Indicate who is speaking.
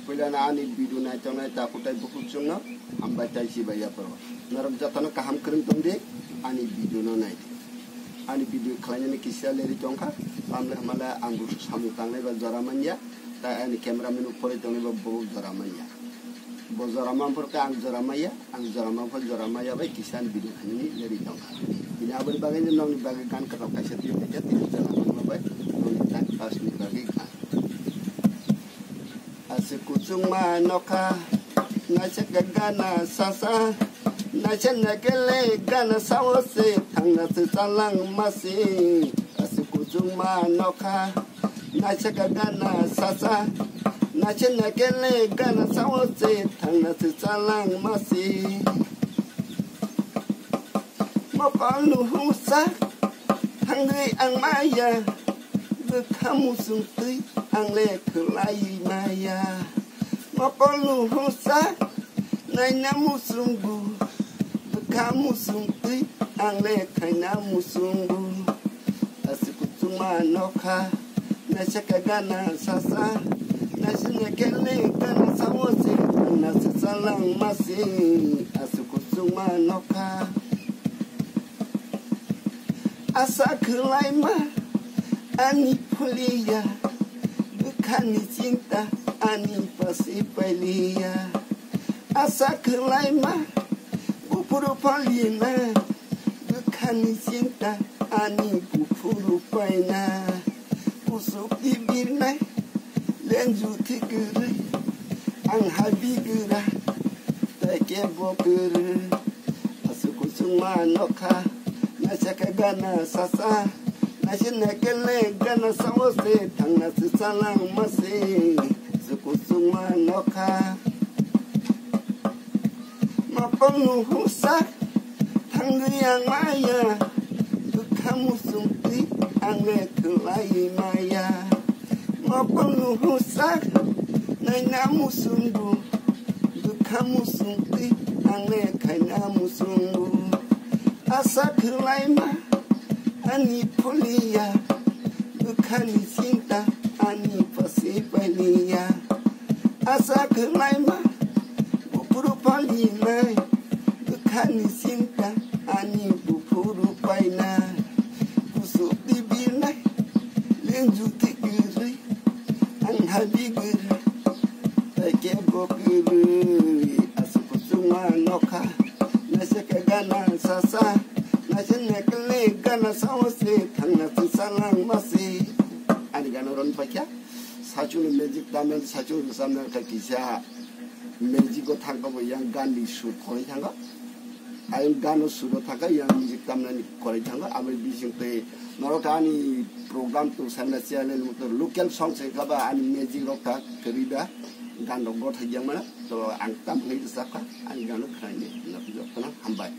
Speaker 1: pula na ani bidu na chona ta kutai buku chungna amba tai si baya pro narok jatana kaham kering tongde ani bidu no nai ani bidu khlanya ni kisya leri chongka amle hamala anggur samu tangne ba jaramanya ta ani cameraman upore tongne ba bo jaramanya bo jaraman por ka ang jaramaya ba kisan bidu khani leri chongka bina ber bagai nong ni bagai kan ka kaisa ti te ti jaraman ba nong tak pas ni bagai kan Aswk cuma noka Aswk gana sasa Aswk nakele gana sawase Tangna sesalang masih Aswk cuma noka Aswk gana sasa Aswk nakele gana sawase Tangna sesalang masih Mokalu husa Hangri ang maya Kamu sungtui ang le kelai maya Mapolu husa Nai namu sunggu Kamu sungtui ang le kai namu sunggu Aswk cuma noka Aswk gana sasa Aswk nakele gana sawase Nasi salang masih Aswk cuma noka Asa kelai mah Ani pulia Bukan cinta Ani pasti pelia Asa kelai mah Bupuru palina Bukan cinta Ani bupuru paina Usuk bibirna Lenju tigeri Ang habi gerah Tekebo gerah Aswk cuma noka Aswk gana sasa Aswk nakele gana sawase Tangna sesalang masih Aswk cuma noka Maponu husak Tangri yang maya Kamu sungti ang le kelai maya Maponu husak Nai namu sunggu Kamu sungti ang le kai namu sunggu Asa kelai mah Ani pulia Bukan cinta Ani pasti pelia Asa kelai mah Bupuru palina Bukan cinta Ani bupuru paina Kusuk bibirna Lenju tigeri Ang habi geri Tekebo geri Aswk cuma noka Aswk gana sasa Aswk nakele gana sawase Tangna sesalang masih Ani gana ron pakya Sachul magic tamen sachul samna ka kisya magic ko thangka bo yang gan li shoot khoi thanga ayun gano sudo thaka yang music tamna ni khoi thanga amri bising te norokani program tu samna channel mutor local song se kaba ani magic rock ta kerida gan rock go thajang mana to ang tam ngi saka ani gano khrani na pijo kana hambai